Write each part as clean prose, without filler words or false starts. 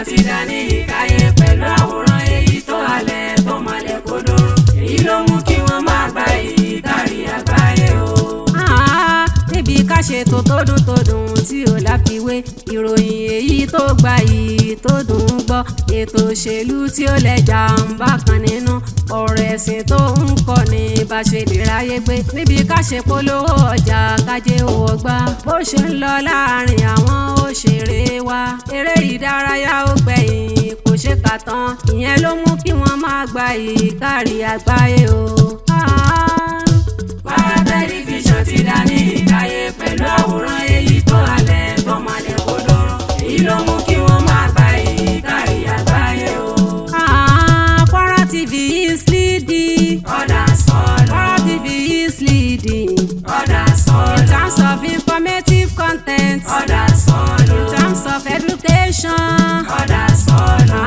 tẹlifíṣàn ti dá ní ìkáyé pẹ̀lú àwòrán èyí tó halẹ̀ tó mọ́lẹ̀ kódóró èyí ló mú kí wọ́n máa gba èyí kárí àgbáyé o. Níbi ká ṣètò tó dùn tí ò láfiwé ìròyìn èyí tó gba yìí tó dùn ún gbọ́ ètò òṣèlú tí ó lẹ́jà ń bá kan nínú ọ̀rọ̀ ẹ̀sìn tó ń kọ́ ní bá ṣe lè ráyé gbé níbi ká ṣe polówó ọjà kájé owó gbá bó ṣe ń lọ láàrin àwọn òṣèré wa eré ìdárayá ó gbẹ̀yìn kò ṣe kà tán ìyẹn ló mú kí wọ́n máa gba yìí kárí àgbáyé o. Kwara tẹlifíṣàn ti dá ní ìkáyé pẹ̀lú àwòrán èyí tó halẹ̀ tó mọ́lẹ̀ kódóró èyí ló mú kí wọ́n máa gba èyí kárí àgbáyé o. Kwara TV is leading. Others follow. Kwara TV is leading. Others follow. In terms of informative content. Others follow. In terms of education. Others follow.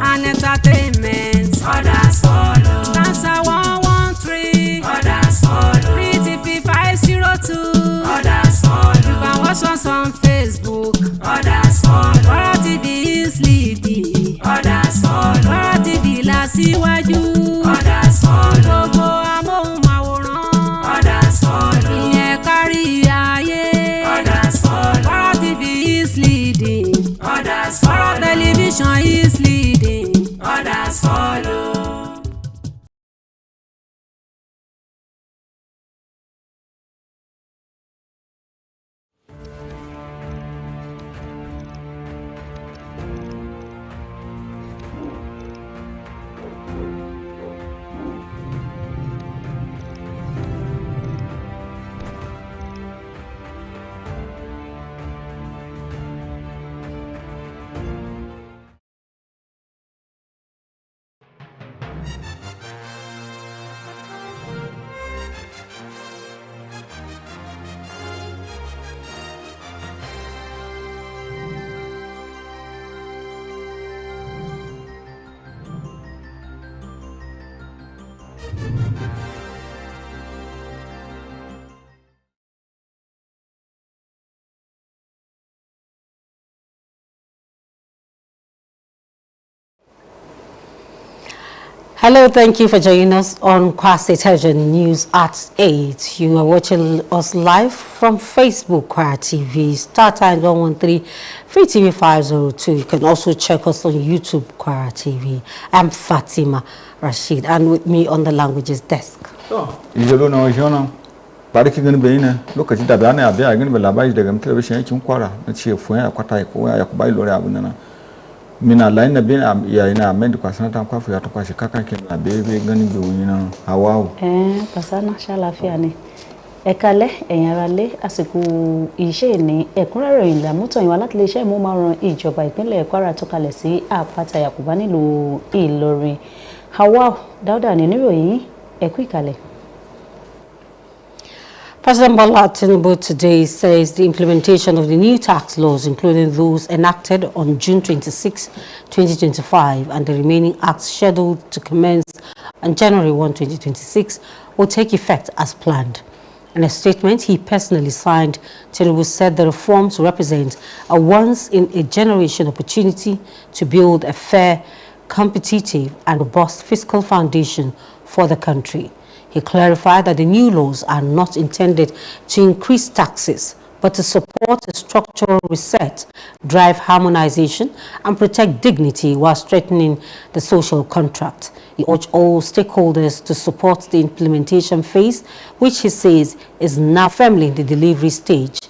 And entertainment. Others follow. Cancer 113. Others follow. Free TV 502. Others follow. You can watch us on Facebook. Others follow. Kwara TV is leading. Others follow. Kwara TV la síwájú. Others follow. Gbogbo amóhùnmáwòrán. Others follow. Ìyẹn kárí ayé. Others follow. Kwara TV is leading. Others follow. Kwara television is leading. Others follow. Hello, thank you for joining us on Kwara Television News at 8. You are watching us live from Facebook, Kwara TV, StarTimes 113, Free TV 502. You can also check us on YouTube, Kwara TV. I'm Fatima Rashid, and with me on the languages desk. Bariki gani bayina lokaci da bayani abiya gani ba labari daga television yankin Kwara na ce fuyan ya kwata ko ya kubai lore abun nan mina line na bin ya ina men kwa sana ta kwafu ya to kwashi kaka ke na bebe gani be wina hawawu pasana sha lafiya ni ẹ kálẹ́ ẹ̀yin ará lé àsìkò iṣẹ́ ní ẹ̀kúnrẹ́rẹ́ ìlà mọ́tò yín wá láti iléeṣẹ́ ìmúmáran ìjọba ìpínlẹ̀ Kwara tó kalẹ̀ sí àpáta Yakuba nílùú Ìlọrin hawawu Dáúdà ní oníròyìn ẹ kú ìkàlẹ̀. President Bola Tinubu today says the implementation of the new tax laws, including those enacted on June 26, 2025, and the remaining acts scheduled to commence on January 1, 2026, will take effect as planned. In a statement he personally signed, Tinubu said the reforms represent a once-in-a-generation opportunity to build a fair, competitive, and robust fiscal foundation for the country. He clarified that the new laws are not intended to increase taxes, but to support a structural reset, drive harmonization, and protect dignity while strengthening the social contract. He urged all stakeholders to support the implementation phase, which he says is now firmly in the delivery stage,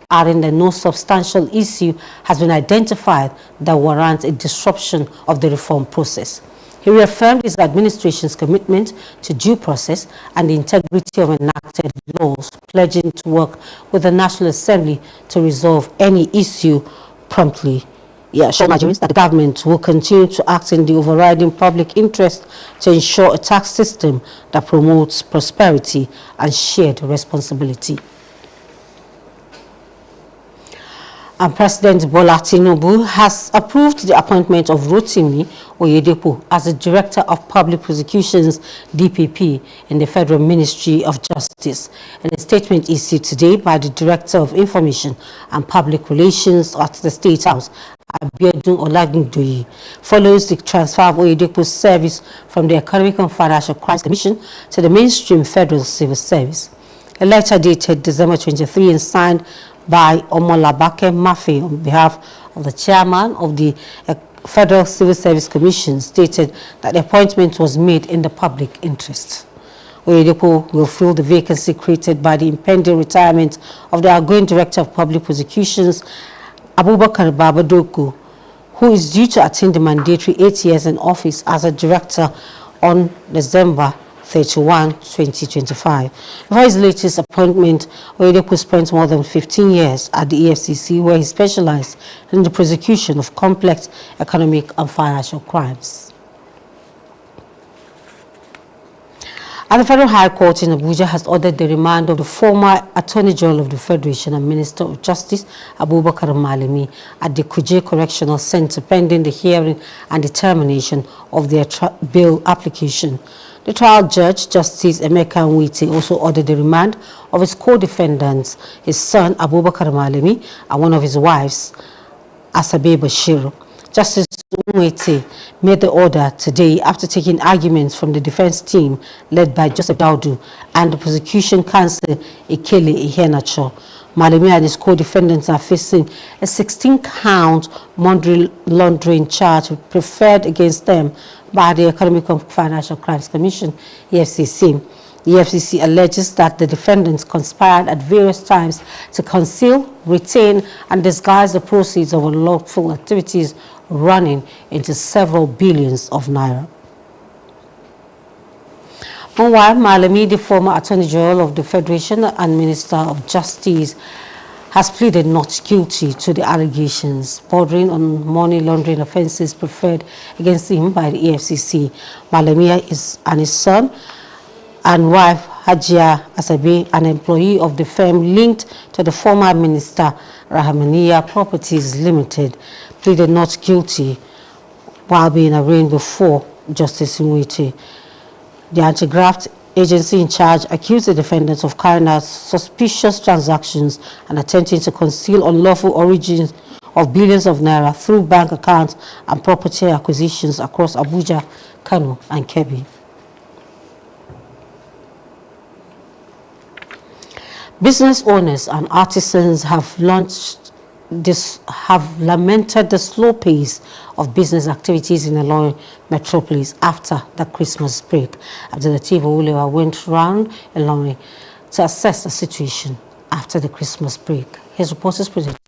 adding that no substantial issue has been identified that warrants a disruption of the reform process. He reaffirmed his administration's commitment to due process and the integrity of enacted laws, pledging to work with the National Assembly to resolve any issue promptly. He assured Nigerians that the government will continue to act in the overriding public interest to ensure a tax system that promotes prosperity and shared responsibility. And President Bola Tinubu has approved the appointment of Rotimi Oyedepo as the Director of Public Prosecutions, DPP, in the Federal Ministry of Justice. In a statement issued today by the Director of Information and Public Relations at the State House, Abiodun Olagundoyi, follows the transfer of Oyedepo's service from the Economic and Financial Crimes Commission to the mainstream Federal Civil Service. A letter dated December 23 and signed by Omolabake Mafe on behalf of the chairman of the Federal Civil Service Commission stated that the appointment was made in the public interest. Oyedepo will fill the vacancy created by the impending retirement of the outgoing Director of Public Prosecutions, Abubakar Babadoku, who is due to attend the mandatory 8 years in office as a director on December 31, 2025. Before his latest appointment, Oyedepo spent more than 15 years at the EFCC, where he specialized in the prosecution of complex economic and financial crimes. And the Federal High Court in Abuja has ordered the remand of the former Attorney General of the Federation and Minister of Justice, Abubakar Malami, at the Kuje Correctional Center pending the hearing and determination of their bail application. The trial judge, Justice Emeka Nwite, also ordered the remand of his co-defendants, his son Abubakar Malami, and one of his wives, Asabe Bashir. Justice Nwite made the order today after taking arguments from the defense team led by Joseph Daudu and the prosecution counsel Ekele Iheanacho. Malami and his co-defendants are facing a 16-count money laundering charge preferred against them by the Economic and Financial Crimes Commission, EFCC. The EFCC alleges that the defendants conspired at various times to conceal, retain, and disguise the proceeds of unlawful activities running into several billions of naira. Meanwhile, Malami, the former Attorney General of the Federation and Minister of Justice, has pleaded not guilty to the allegations bordering on money laundering offences preferred against him by the EFCC. Malami and his son and wife, Hajia Asabe, an employee of the firm linked to the former minister, Rahmaniya Properties Limited, pleaded not guilty while being arraigned before Justice Nwite. The anti-graft agency in charge accused the defendants of carrying out suspicious transactions and attempting to conceal unlawful origins of billions of naira through bank accounts and property acquisitions across Abuja, Kano, and Kebbi. Business owners and artisans have lamented the slow pace of business activities in the Ilorin metropolis after the Christmas break. Abdulateef Owulewa went round Ilorin to assess the situation after the Christmas break. His report is presented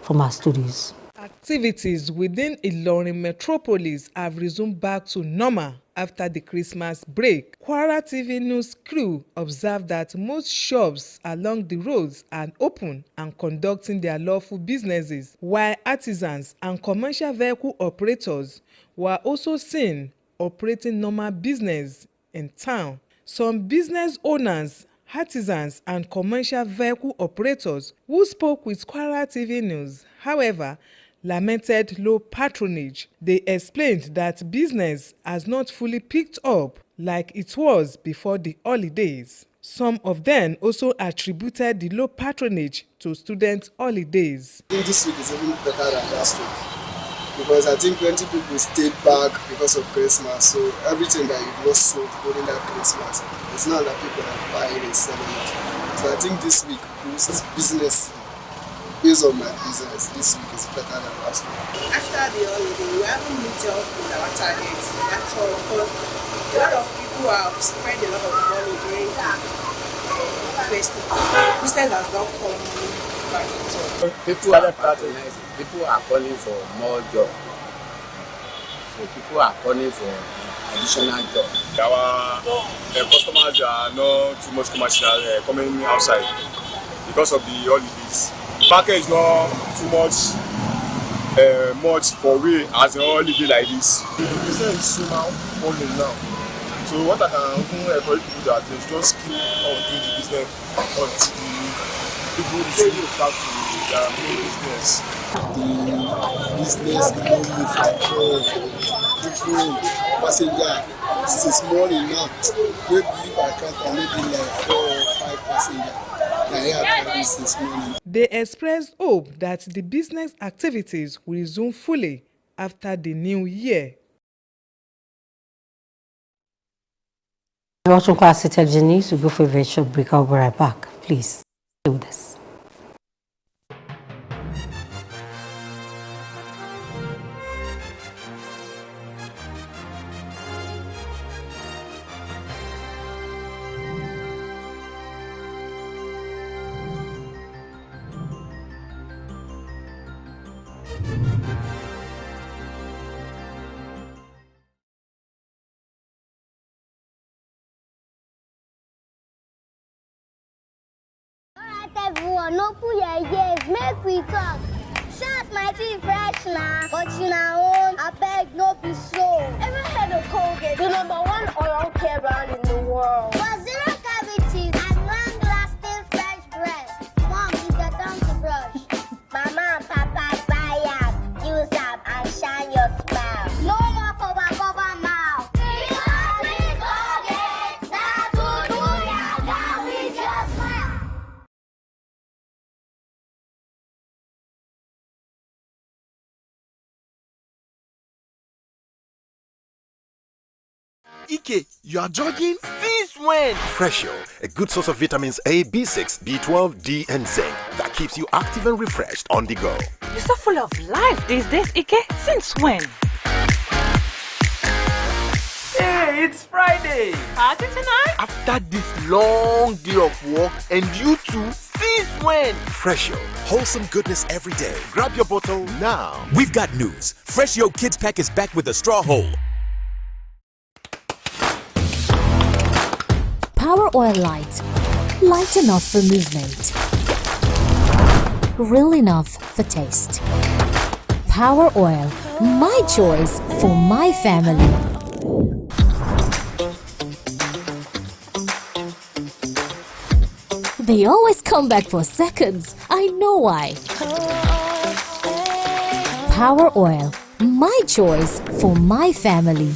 from our studios. Activities within Ilorin metropolis have resumed back to normal after the Christmas break. Kwara TV news crew observed that most shops along the roads are open and conducting their lawful businesses, while artisans and commercial vehicle operators were also seen operating normal business in town. Some business owners, artisans, and commercial vehicle operators who spoke with Kwara TV news, however, lamented low patronage. They explained that business has not fully picked up like it was before the holidays. Some of them also attributed the low patronage to student holidays. I think this week is even better than last week because I think plenty people stayed back because of Christmas. So everything that you lost sold during that Christmas, it's not that people are buying and selling it. So I think this week boosts business. Based on my business, this week is better than last week. After the holiday, we haven't met up with our targets at all because a lot of people have spent a lot of money during the festival. Business has not come back at all. People are patronizing. People are calling for more job. So people are calling for additional job. Our customers are not too much commercial coming outside because of the holidays. Market is not too much for we as a holiday like this. The business is somehow falling now. So what I can encourage people that they just keep on doing the business until people resume back to their main business. The business is not move at all. People, passenger, since morning now, maybe if I count maybe like 4 or 5 passengers. Since morning. They expressed hope that the business activities will resume fully after the new year. Watching Kwara Television News, we go for a very short break. I'll be right back. Please stay with us. Everyone, no put your ears, make we talk. Shout my teeth fresh now, but you know, I beg no be so. Ever heard of Colgate, the #1 oral care brand in the world? For zero cavities and long-lasting fresh breath. Mom, it's your time to brush. Mama and Papa buy up, use up, and shine your smile. No more cover mouth. Because we Colgate, now to do ya, now with your smile. Ike, you are jogging? Since when? Freshio, a good source of vitamins A, B6, B12, D, and zinc that keeps you active and refreshed on the go. You're so full of life these days, Ike. Since when? Hey, it's Friday! Party tonight? After this long day of work, and you too, since when? Freshio, wholesome goodness every day. Grab your bottle now. We've got news. Freshio Kids Pack is back with a straw hole. Power Oil Light. Light enough for movement. Real enough for taste. Power Oil. My choice for my family. They always come back for seconds. I know why. Power Oil. My choice for my family.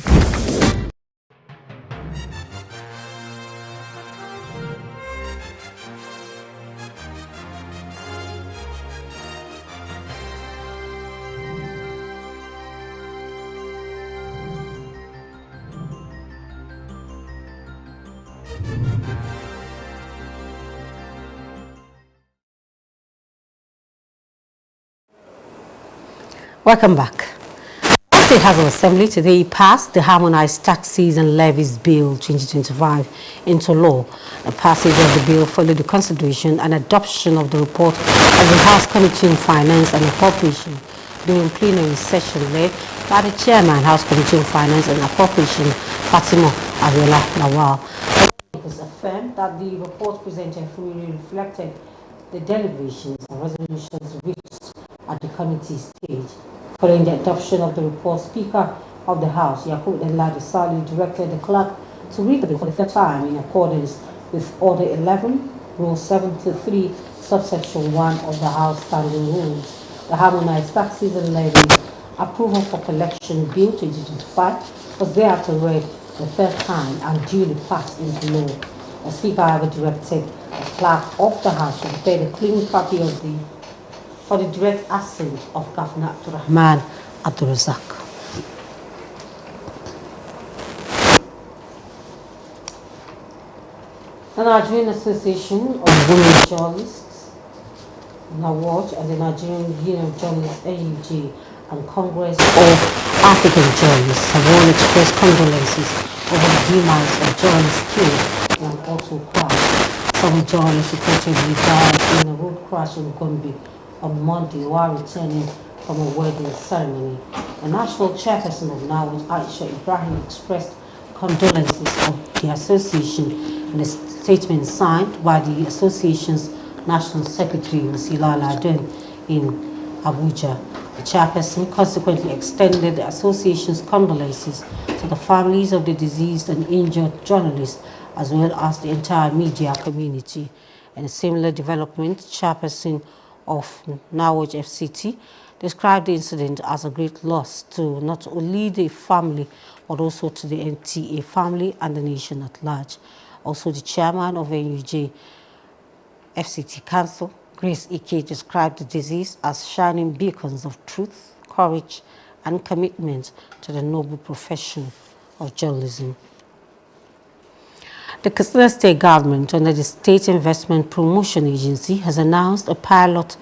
Welcome back. The State House of Assembly today passed the Harmonized Taxes and Levies Bill 2025 into law. The passage of the bill followed the consideration and adoption of the report of the House Committee on Finance and Appropriation during plenary session led by the Chairman, House Committee on Finance and Appropriation, Fatima Abiola Lawal. It was affirmed that the report presented fully reflected the deliberations and resolutions reached at the committee stage. Following the adoption of the report, Speaker of the House, Yakub Enladi Sali, directed the clerk to read the bill for the third time in accordance with Order 11, Rule 73, Subsection 1 of the House Standing Rules. The Harmonized Taxes and Levies Approval for Collection Bill 2025 was thereafter read the third time and duly passed into law. The Speaker, however, directed the clerk of the House to prepare a clean copy of the for the direct assent of Governor Abdurrahman Abdulrazak. The Nigerian Association of Women Journalists, NAWAJ, and the Nigerian Union of Journalists, AUJ, and Congress of African Journalists have all expressed condolences over the demise of journalists killed in an auto crash. Some journalists reportedly died in a road crash in Gombe on Monday while returning from a wedding ceremony. The national chairperson of NAWAJ, Aisha Ibrahim, expressed condolences of the association in a statement signed by the association's national secretary, Wasila Aladun, in Abuja. The chairperson consequently extended the association's condolences to the families of the deceased and injured journalists, as well as the entire media community. In a similar development, chairperson of Nawaj FCT described the incident as a great loss to not only the family but also to the NTA family and the nation at large. Also, the chairman of NUJ FCT Council, Grace Ike, described the disease as shining beacons of truth, courage, and commitment to the noble profession of journalism. The Katsina State Government, under the State Investment Promotion Agency, has announced a pilot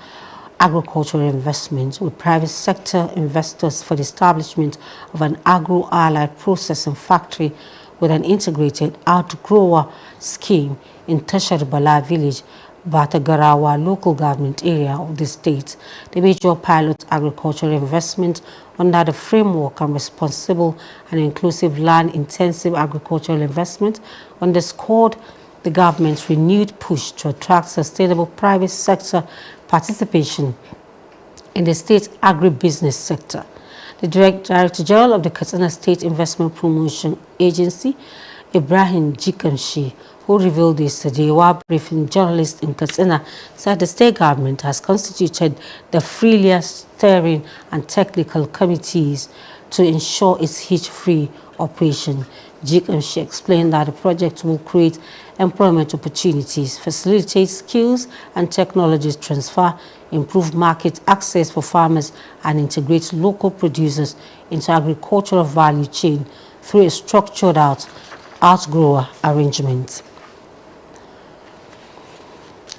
agricultural investment with private sector investors for the establishment of an agro-allied processing factory with an integrated outgrower scheme in Tasharibala village, Batagarawa local government area of the state. The major pilot agricultural investment under the framework and responsible and inclusive land-intensive agricultural investment underscored the government's renewed push to attract sustainable private sector participation in the state's agribusiness sector. The Director General of the Katsina State Investment Promotion Agency, Ibrahim Jikamshi, who revealed this today while briefing journalists in Katsina, said the state government has constituted the Freelia Steering and Technical Committees to ensure its hitch-free operation. Jikamshi explained that the project will create employment opportunities, facilitate skills and technology transfer, improve market access for farmers, and integrate local producers into agricultural value chain through a structured outgrower arrangement.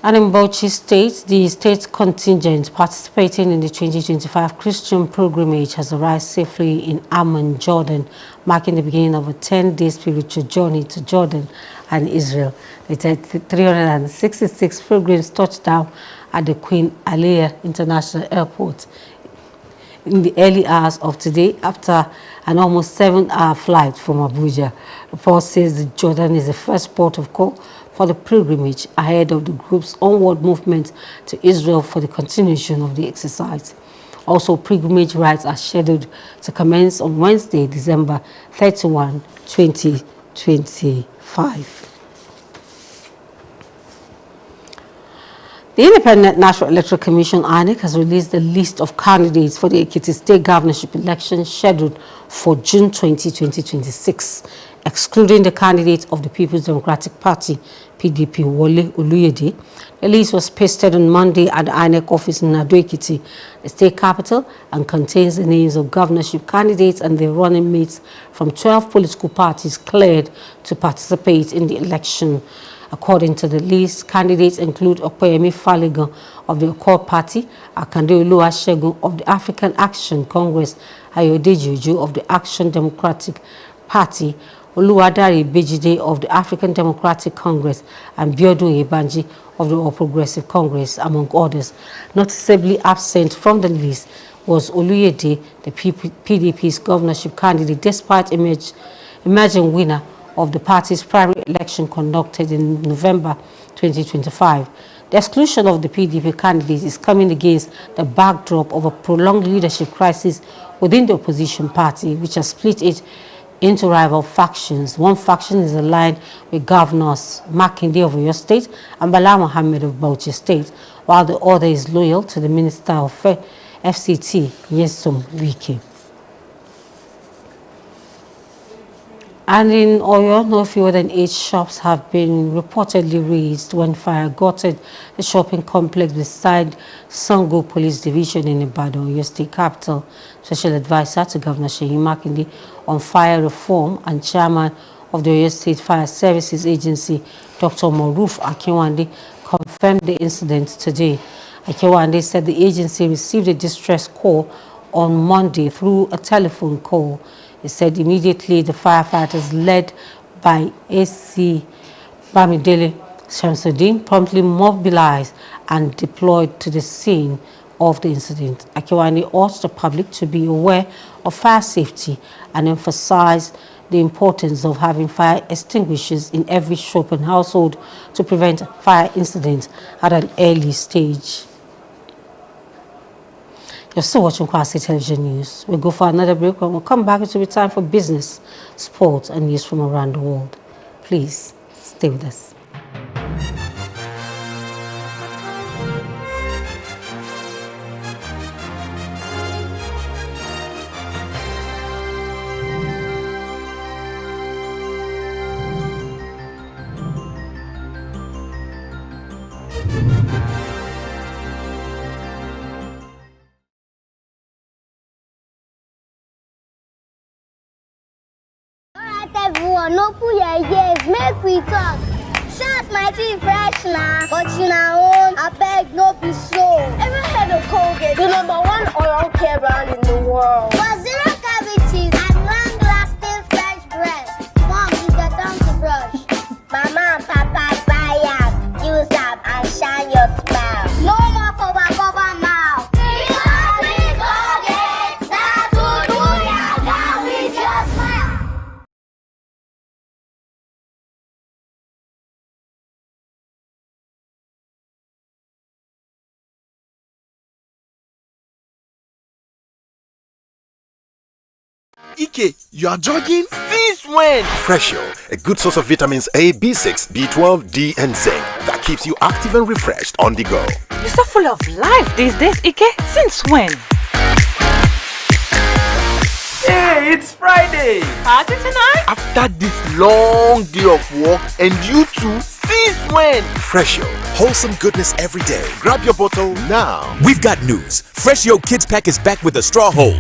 And in Bauchi State, the state contingent participating in the 2025 Christian pilgrimage has arrived safely in Amman, Jordan, marking the beginning of a 10-day spiritual journey to Jordan and Israel. The 366 pilgrims touched down at the Queen Aliyah International Airport in the early hours of today after an almost 7-hour flight from Abuja. The report says that Jordan is the first port of call for the pilgrimage ahead of the group's onward movement to Israel for the continuation of the exercise. Also, pilgrimage rites are scheduled to commence on Wednesday, December 31, 2025. The Independent National Electoral Commission, INEC, has released the list of candidates for the Ekiti State Governorship election scheduled for June 20, 2026, excluding the candidate of the People's Democratic Party, PDP, Wole Oluyede. The list was pasted on Monday at the INEC office in Ado-Ekiti, the state capital, and contains the names of governorship candidates and their running mates from 12 political parties cleared to participate in the election. According to the list, candidates include Okoyemi Faligan of the Accord Party, Akande Oluwasegun of the African Action Congress, Ayodeji Ojo of the Action Democratic Party, Oluwadari Bejide of the African Democratic Congress, and Biodun Yebanji of the All Progressive Congress, among others. Noticeably absent from the list was Oluyede, the PDP's governorship candidate, despite emerging winner of the party's primary election conducted in November 2025. The exclusion of the PDP candidate is coming against the backdrop of a prolonged leadership crisis within the opposition party, which has split it into rival factions. One faction is aligned with governors Makinde of Oyo State and Bala Mohammed of Bauchi State, while the other is loyal to the Minister of FCT, Nyesom Wike. And in Oyo, no fewer than 8 shops have been reportedly razed when fire gutted the shopping complex beside Sango Police Division in Ibadan, Oyo State Capital. Special Advisor to Governor Seyi Makinde on Fire Reform and Chairman of the Oyo State Fire Services Agency, Dr. Maruf Akinwande, confirmed the incident today. Akinwande said the agency received a distress call on Monday through a telephone call. He said immediately the firefighters led by AC Bamidele Shamsuddin promptly mobilized and deployed to the scene of the incident. Akinwande urged the public to be aware of fire safety and emphasized the importance of having fire extinguishers in every shop and household to prevent fire incidents at an early stage. You're still watching Kwara Television News. We'll go for another break. When we'll come back, it will be time for business, sports, and news from around the world. Please stay with us. no put your ears, make we talk. Shout my teeth fresh now, but you know, I beg no be so. Ever heard of Colgate, the #1 oral care brand in the world? For zero cavities and long-lasting fresh breath. Mom, you get down to brush. Mama and Papa buy up, use up and shine your smile. No more cover now. Ike, you are jogging? Since when? Freshio, a good source of vitamins A, B6, B12, D, and zinc that keeps you active and refreshed on the go. You're so full of life these days, Ike. Since when? Hey, it's Friday! Party tonight? After this long day of work, and you too, since when? Freshio, wholesome goodness every day. Grab your bottle now. We've got news. Freshio Kids Pack is back with a straw hole.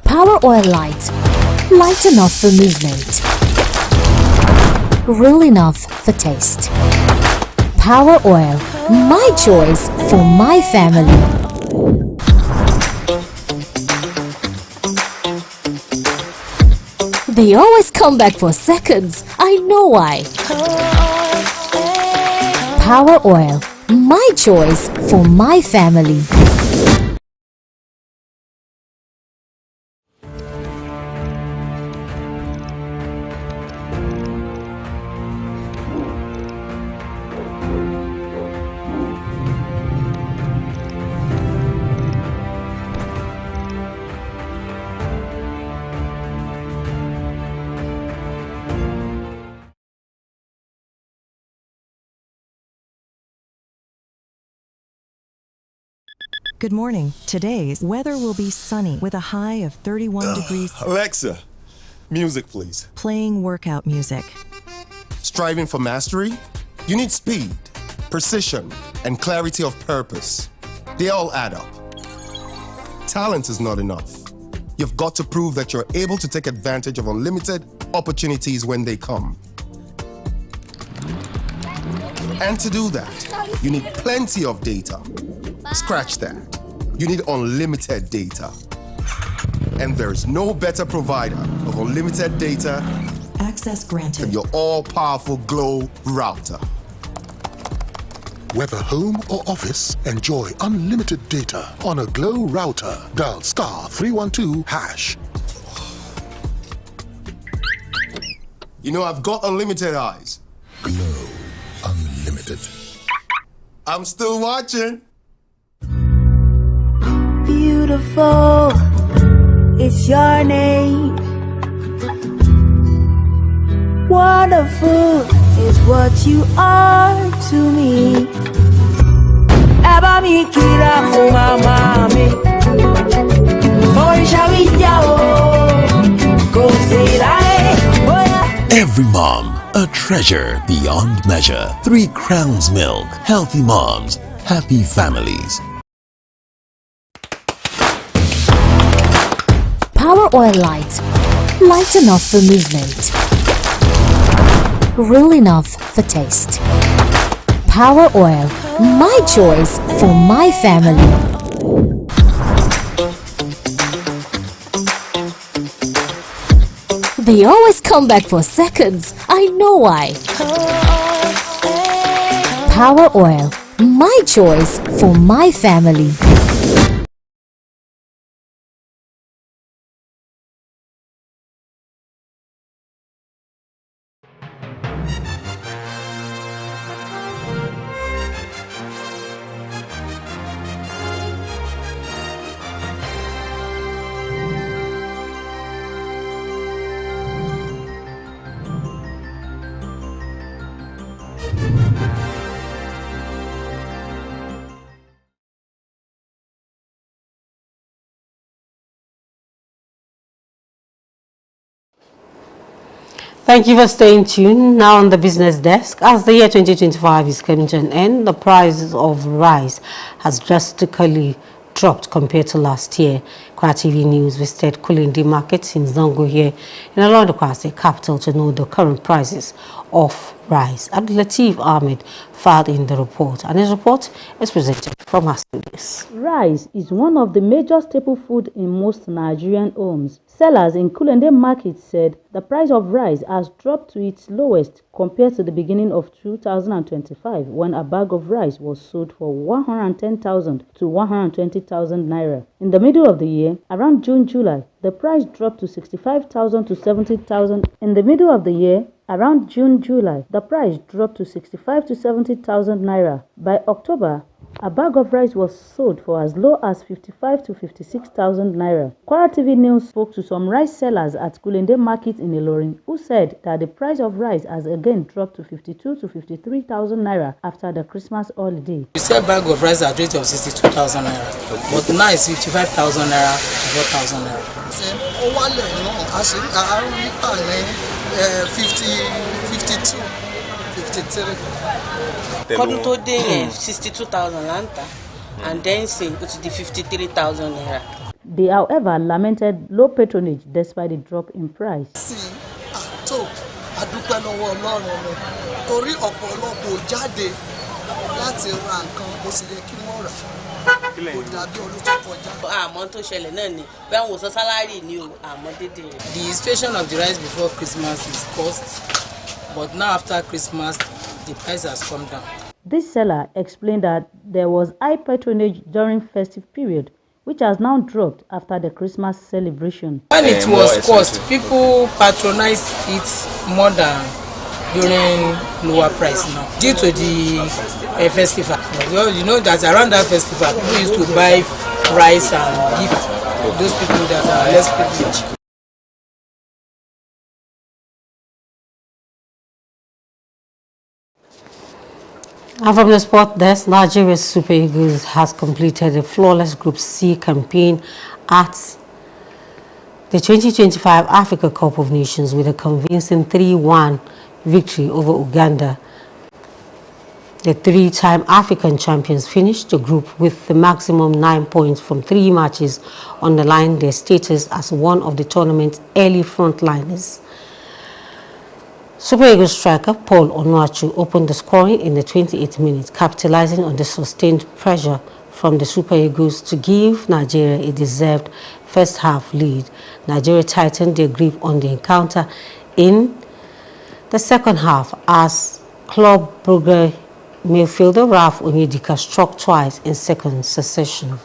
Power Oil Light. Light enough for movement. Real enough for taste. Power Oil. My choice for my family. They always come back for seconds. I know why. Power Oil. My choice for my family. Good morning. Today's weather will be sunny with a high of 31 degrees. Alexa, music please. Playing workout music. Striving for mastery? You need speed, precision, and clarity of purpose. They all add up. Talent is not enough. You've got to prove that you're able to take advantage of unlimited opportunities when they come. And to do that, you need plenty of data. Scratch that. You need unlimited data. And there's no better provider of unlimited data Access granted. than your all-powerful Glow router. Whether home or office, enjoy unlimited data on a Glow router. Dial *312#. You know, I've got unlimited eyes. Glow Unlimited. I'm still watching. Beautiful, it's your name. Wonderful is what you are to me. Eba mi kira fuma mami, orisha wiyao, go say that. Every mom, a treasure beyond measure. 3 Crowns Milk. Healthy moms, happy families. Power Oil Light. Light enough for movement. Real enough for taste. Power Oil. My choice for my family. They always come back for seconds. I know why. Power Oil. My choice for my family. Thank you for staying tuned. Now on the business desk, as the year 2025 is coming to an end, the price of rice has drastically dropped compared to last year. Kwara TV News visited Kulindi Market in Zongo here in Alondokwara State capital to know the current prices of rice. Abdul Latif Ahmed filed in the report, and his report is presented from our studios. Rice is one of the major staple food in most Nigerian homes. Sellers in Kulende Market said the price of rice has dropped to its lowest compared to the beginning of 2025, when a bag of rice was sold for 110,000 to 120,000 naira. In the middle of the year, around June-July, the price dropped to 65,000 to 70,000. In the middle of the year, around June-July, the price dropped to 65 to 70,000 naira. By October, a bag of rice was sold for as low as 55 to 56,000 naira. Kwara TV News spoke to some rice sellers at Kulende Market in Ilorin, who said that the price of rice has again dropped to 52 to 53,000 naira after the Christmas holiday. We sell a bag of rice at a rate of 62,000 naira, but now it's 55,000 naira, 4,000 naira. 52, 53. Kọ́dún tó dé yẹn 62,000 lanta, and then say it to the 53,000 naira. They, however, lamented low patronage despite the drop in price. tó adúpẹ́ lọ́wọ́ Ọlọ́run ni torí ọ̀pọ̀lọpọ̀ jáde láti ra nǹkan ó sì yẹ kí wọ́n rà kò dàbí ọdún tó kọjá. Àmọ́ tó ṣẹlẹ̀ náà ni bí àwọn òsán sálárì ni o àmọ́ dédé rẹ̀. The situation of the rice before Christmas is cost, but now after Christmas the price has come down. This seller explained that there was high patronage during festive period, which has now dropped after the Christmas celebration. When it was cost, people patronized it more than during lower price now, due to the festival. Well, you know that around that festival, people used to buy rice and give those people that are less privileged. And from the sport desk, Nigeria's Super Eagles has completed a flawless Group C campaign at the 2025 Africa Cup of Nations with a convincing 3-1 victory over Uganda. The three-time African champions finished the group with the maximum 9 points from 3 matches, underlying their status as one of the tournament's early frontliners. Super Eagles striker Paul Onuachu opened the scoring in the 28th minute, capitalizing on the sustained pressure from the Super Eagles to give Nigeria a deserved first-half lead. Nigeria tightened their grip on the encounter in the second half as Club Brugge midfielder Ralph Onyedika struck twice in second succession.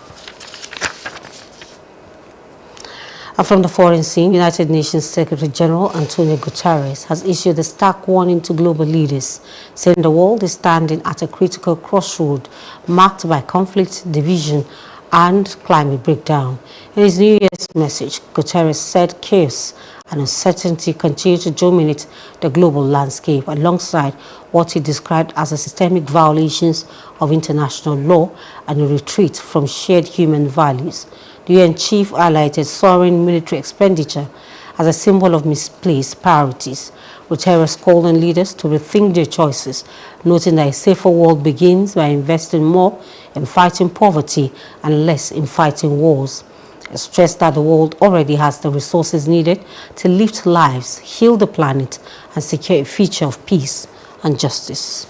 And from the foreign scene, United Nations Secretary General Antonio Guterres has issued a stark warning to global leaders, saying the world is standing at a critical crossroad marked by conflict, division, and climate breakdown. In his New Year's message, Guterres said chaos and uncertainty continue to dominate the global landscape, alongside what he described as a systemic violations of international law and a retreat from shared human values. The UN chief highlighted soaring military expenditure as a symbol of misplaced priorities. Guterres called on leaders to rethink their choices, noting that a safer world begins by investing more in fighting poverty and less in fighting wars. He stressed that the world already has the resources needed to lift lives, heal the planet, and secure a future of peace and justice.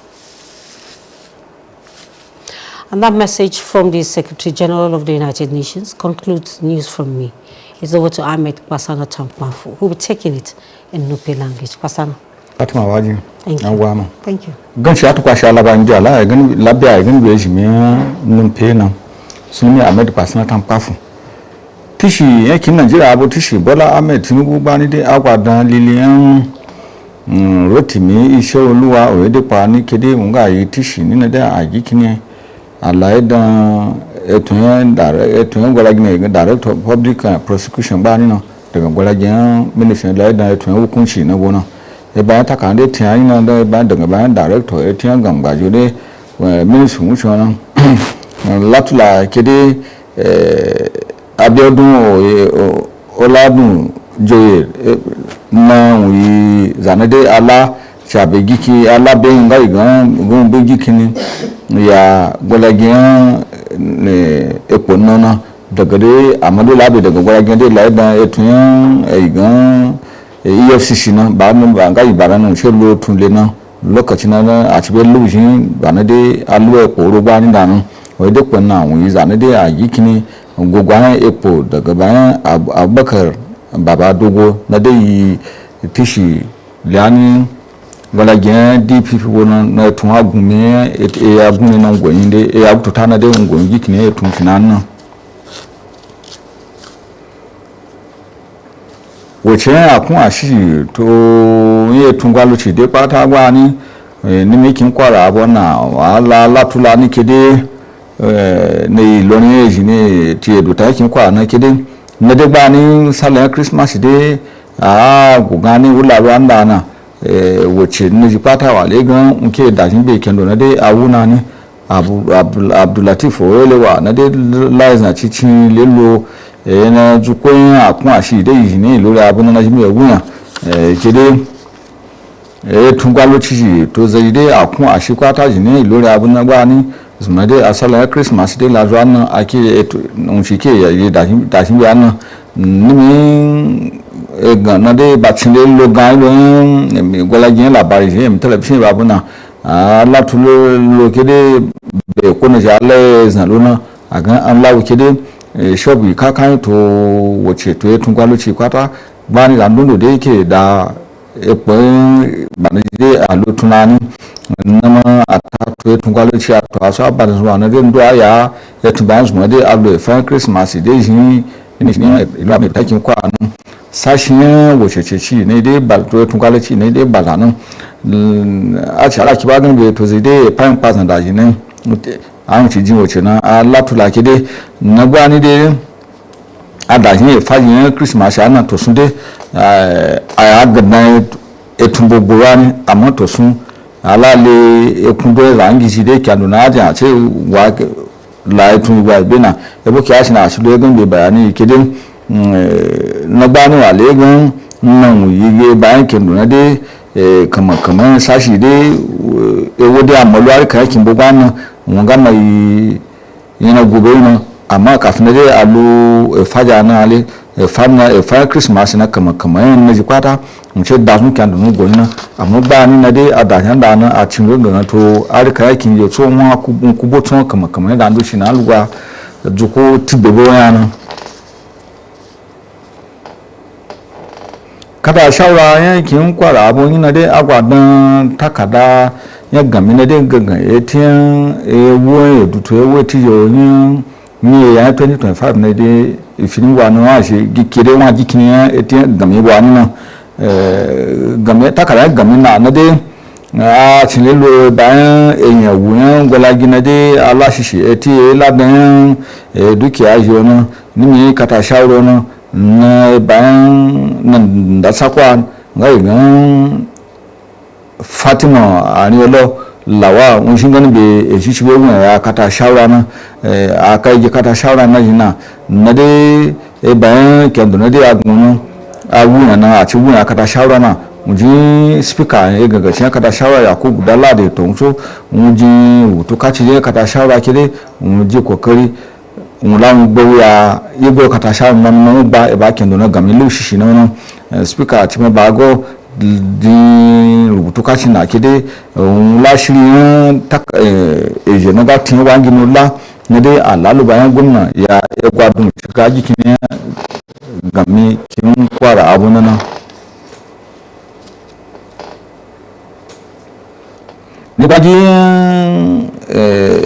And that message from the Secretary General of the United Nations concludes news from me. It's over to Ahmed Kwasana Tampmafu, who will be taking it in Nupe language. Kwasana. Fatima Waji. Thank you. Thank you. Ganshatu Kwashala Banjala, again, Labia, again, Regime, Numpena, Sumi Ahmed Kwasana Tampafu. Tishi, Yakin Nigeria, Abu Tishi, Bola Ahmed, Tinubu Banide, Aguadan, Lilian, Rotimi, Isho Lua, Ode Pani, Kede, Mungai, Tishi, Nina, Agikine. Allied Director of Public Prosecution Banino, the Golagian Minister led to Kunchi, no one. ba ta kan de tian ina da ba da ba director e tian gam ba ju de ministry mu chona latula kede Abiodun Oladun Joye na wi zanade ala chabegiki ala be ngai gan gon begiki ni ya golagian epo nona daga de amadu labe daga golagian de la da etun gan EFCC na ba mun ba ngai barana shelo tunle na lokacin na a cibe lujin banade alu epo roba ni danu wai duk wannan wi zanade a yikini gogwana epo daga bayan Abubakar Baba Dogo na dai tishi lani wala gen DPP wona na tun agunme e agunme na ngoyin de e abuto tana de ngoyin gikine e tun finan wace akun ashi to ye tun gwalo ci de pata gwa ni ni mikin kwara abona wala latula ni kede ne Ìlọrin eji ne ti eduta kin kwara na kede na de gba ni sala Christmas de gugani wula rwanda na wace ne ji pata wale gan nke da jin be kendo na de awuna ni Abdulatif Oyelewa na de lies na cicin lelo na zukoyin akun ashi de yi ni lori abuna na jimi ewuyan kede tungwa lo ci to zai de akun ashi kwata ji ni lori abuna gba ni zumade asala Christmas de la joana ake unchike ya da jin ya na nimi na de batinde lo gan lo mi gola jin la bari je mi television ba buna la tulo lo kede be ko ne jale zan lo na aga an lawo kede shop ka kan to wace to tun gwalo ci kwata bani da ndondo de yake da epo bani de alo tunani nama ata to tun gwalo ci ato aso abada zuwa na de ndo aya ya tun ban zuwa de alo fa Christmas de jin ni ilo am takin kwa nan sashin wace ce ci ne dai bal to tun gwalo ci ne dai balanan a ci ala ki ba gan be to zai de pan pasan da jin ne an ci jin wace na latula ke dai na gwani dai adajin fajin Christmas ana to sun dai a gadan etun gbogbo wa ni àmọ́ to sun alale ekun do rangi ji dai kyanu na aja ce wa la etun wa bena ebo ki asina asilo gan be bayani ke dai na gwani wa le gan nan yi bayan kendo na dai kama sashi dai ewo dai amalo arka yakin bogwana mun ga mai yana gobe na amma kafin da dai alu faja na ale fa Christmas na kama yan na jikwata mun ce da sun kan dunu gonna amma ba ni na dai a da da na a cin gonga to arka yakin yo so mu ku boton kama da ando shi na alwa juko tibebo yana kada shawara yankin Kwara abun yana dai agwadan takada ya gami na dai gangan etiyan ewo eduto ewo ti yo ni ya 2025 na dai ifini wa no ase gikire wa gikini etiyan gami wa ni na gami takara gami na dai a tinle lo bayan eyan wu yan golagi na dai alasise eti ladan dukiya yo na ni mi kata shawro na bayan nan da sakwa ngai gan Fatima Aniolo lawa un shingan be ejichi be won ya kata shawara na akai je kata shawara na jina na de bayan kendo na de agun awu na a ci wun kata shawara na unji speaker e gaga shi kata shawara ya ko gudala de to so unji to kaci je kata shawara kide unji kokari unlan gbo ya yego kata shawara na ba kendo na gamilu shi na speaker ti me bago di rubutu kashi na kide lashiri tak eje na ga tin wangi no la ne dai alalu bayan gwamna ya gwadun shiga jikin gami kin Kwara abun nan ni baji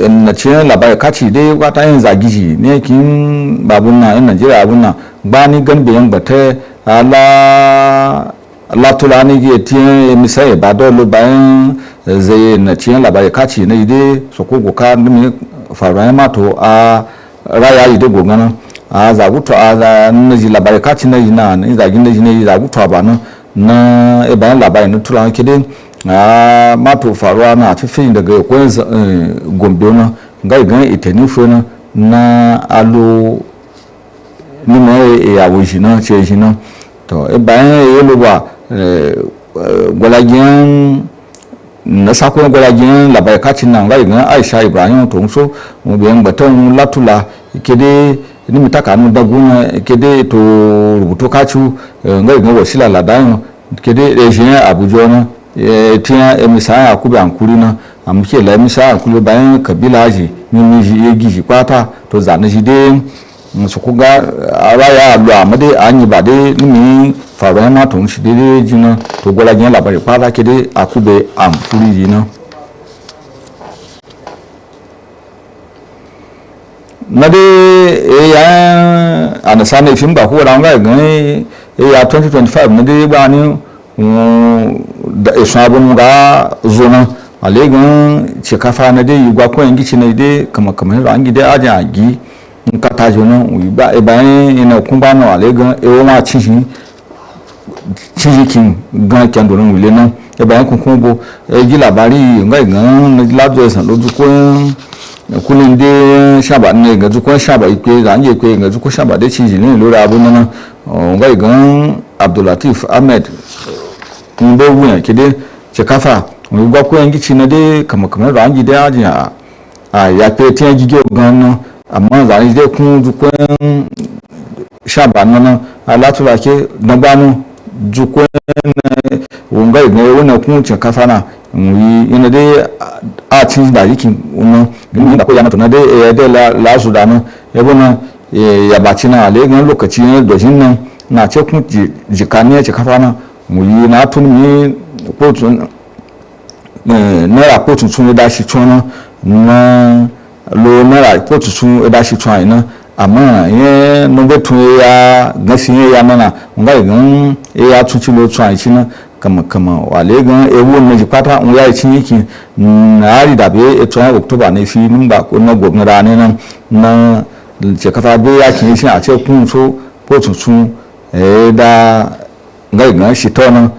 na ce labai kaci dai wata yin zagiji ne kin babun na in Najeriya abun nan ba ni gan bayan bata ala latulani ge tien misai bado lo bayan ze na tien la bai kachi na ide soko goka ni faran ma to a raya ide gogana a za guto a na ji la bai kachi na ina ni za gin na ji za guto ba no na bayan labarin na tura kide a mato faruwa na fifin daga kwen gombe na ga gan iteni fona na alo ni mai ya wuji na ce shi na to bayan yelo ba gwalagiyan na sakon gwalagiyan labai kacin nan ga gan Aisha Ibrahim to so mu biyan baton latula kide ni mitaka nu daguna kede to rubuto kachu ngai gan wasila ladayo kede region Abuja na tiya emisa Yakubu Ankuri na amuke la emisa Ankuri bayan kabila ji ni ji kwata to zane ji de su kuga araya lu amade anyi bade ni faruwa ma to shi de jina to gola gen labari kwata kede Akube Ankuri ji na na de ya anasane fim ba ko ran ga gan ya 2025 na de ba ni da isabun ga zona alegan chikafa na de yugwa ko yangi chine de kama ran gi de aja agi nkata jona uba e ba ina kumba no alegan e o ma chinji kin gan kendo no le na e ba kun bo e gi labari ngai gan lajo san loju ko kunin de shaba ne ga zukon shaba ikwe ga anje kwe ga zukon shaba de ciji ne lura abun nan ngai gan Abdulatif Ahmed ndo wuya kide chekafa ngwa ko yangi china de kama da anje de aje a ya pe tin gige gan no amma za ni de kun zukon shaba nan alatula ke ngbanu zukon ngai ne wona kun chekafa na ina dai a cikin da yake wannan gani da koyana to na dai da la Sudan ya bona ya baci na legan lokaci ne da jin nan na ce kun jikaniya ce kafa na mu yi na tun mi ko tun na ra ko tun da shi tun na lo na ra ko tun da shi tun ina amma ye no betu ya gasi ya mana ngai gan ya tun ci lo tun shi na kama wale gan ewu na jipata un ya cin yiki na ari da be eto October ne fi numba ko na gobna da ne na je kafa be ya cin shi a ce kun so ko tutun da ngai gan shi to na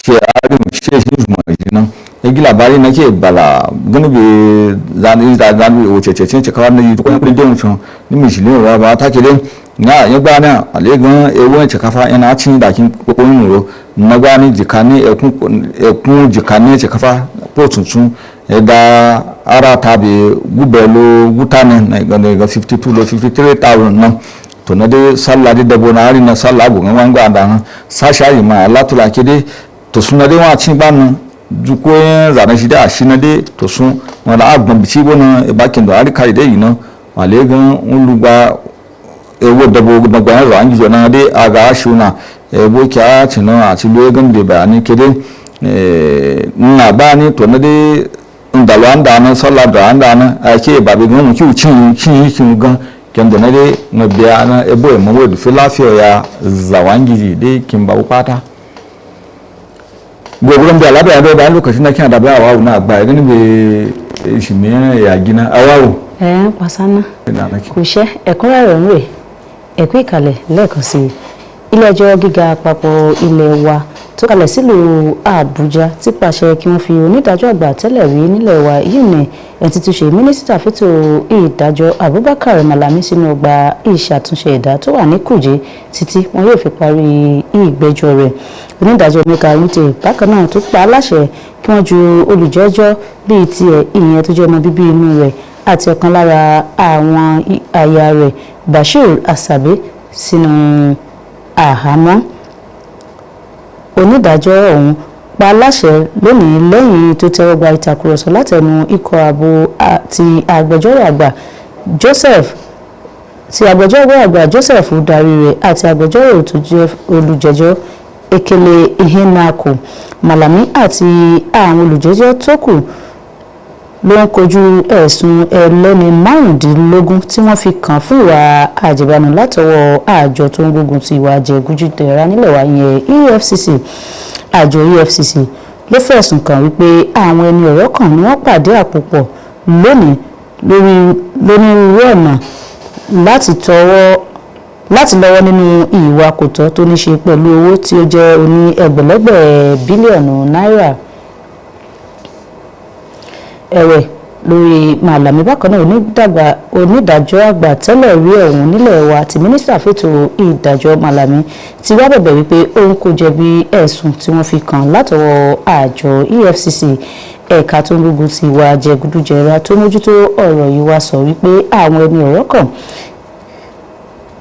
ce ari mu ce shi mu nan e gila bari na ke bala gani be zani o ce kafa na yi ko na de mun ni mi shi le ba ta ke den na ya gba na ale gan ewu ce kafa ina cin da kin ko mu na gani jikani ekun jikani ce kafa po tuntun da ara tabi gubelo gutane na ga 52 lo 53,000 nan to na dai sallah da dabo na hari na sallah go ngan gwa da sasha yi ma Allah to lake dai to suna dai wa cin ban juko zana shi da shi na dai to sun wala agbon bici bona e bakin da hari kai dai no wale gan uluga ewo dabo na gwa ran ji na dai aga shuna ebo kya chino a ti lo gan de ba ni kede na ba ni to na de ndalwanda na sala da anda na a ke ba bi mu ki cin gan kendo na de no bia na ebo e mo wedu filafio ya zawangi de kimba upata gogoron da labe da ba lokacin na kina da ba wa na gba gani be shime ya gina awawo pasana kò ṣe ẹ̀kúnrẹ́rẹ́ nre ẹ̀kú ìkàlẹ̀ lẹ́ẹ̀kan sí ilé-ẹjọ́ gíga àpapọ̀ ilé wa tó kalẹ̀ sílùú Àbújá ti pàṣẹ kí wọ́n fi onídàájọ́ àgbà tẹ́lẹ̀ rí nílẹ̀ wa yìí ní ẹni tí ṣe mínísítà fẹ́tò ìdájọ́ Abubakar Malami sínú ọgbà ìṣàtúnṣe ẹ̀dá tó wà ní Kùjé títí wọn yóò fi parí ìgbẹ́jọ́ rẹ̀. Onídàájọ́ Emeka Winte bákan náà tó pa aláṣẹ kí wọ́n ju olùjẹ́jọ́ bíi tiẹ̀ ìyẹn tó jẹ́ ọmọ bíbí inú rẹ̀ àti ọ̀kan lára àwọn aya rẹ̀ Bashir Asabe sínú àhámọ́. Onídàájọ́ ọ̀hún pa aláṣẹ lónìí lẹ́yìn tó tẹ́wọ́ gba ìtàkùrọ̀sọ látẹnu ikọ̀ ààbò ti agbẹjọ́rò àgbà Joseph darí rẹ̀ àti agbẹjọ́rò tó jẹ́ olùjẹ́jọ́ Ekele Iheanaku. Malami àti àwọn olùjẹ́jọ́ tó kù ló ń kojú ẹ̀sùn ẹlẹ́ni márùndínlógún tí wọ́n fi kàn fún ìwà àjẹbánu látọwọ́ àjọ tó ń gbógun ti ìwà àjẹgúnjútẹ̀ra nílẹ̀ wa yẹn EFCC. Àjọ EFCC ló fẹ̀sùn kàn wípé àwọn ẹni ọ̀rọ̀ kan ni wọ́n pàdé àpòpọ̀ lónìí lónírúurú ọ̀nà láti tọwọ́ láti lọ́wọ́ nínú ìwà kò tọ́ tó ní ṣe pẹ̀lú owó tí ó jẹ́ oní ẹgbẹ̀lẹ́gbẹ̀ bílíọ̀nù náírà. Ẹ̀wẹ̀ lórí Màlàmí bákan náà onídàájọ́ àgbà tẹ́lẹ̀ rí ọ̀hún nílẹ̀ wa àti mínísítà fètò ìdájọ́ Màlàmí ti wá bẹ̀bẹ̀ wípé òun kò jẹ̀bi ẹ̀sùn tí wọ́n fi kàn látọwọ́ àjọ EFCC ẹ̀ka tó ń gbógun ti ìwà jẹgúdújẹrá tó mójútó ọ̀rọ̀ yìí wá sọ wípé àwọn ẹni ọ̀rọ̀ kàn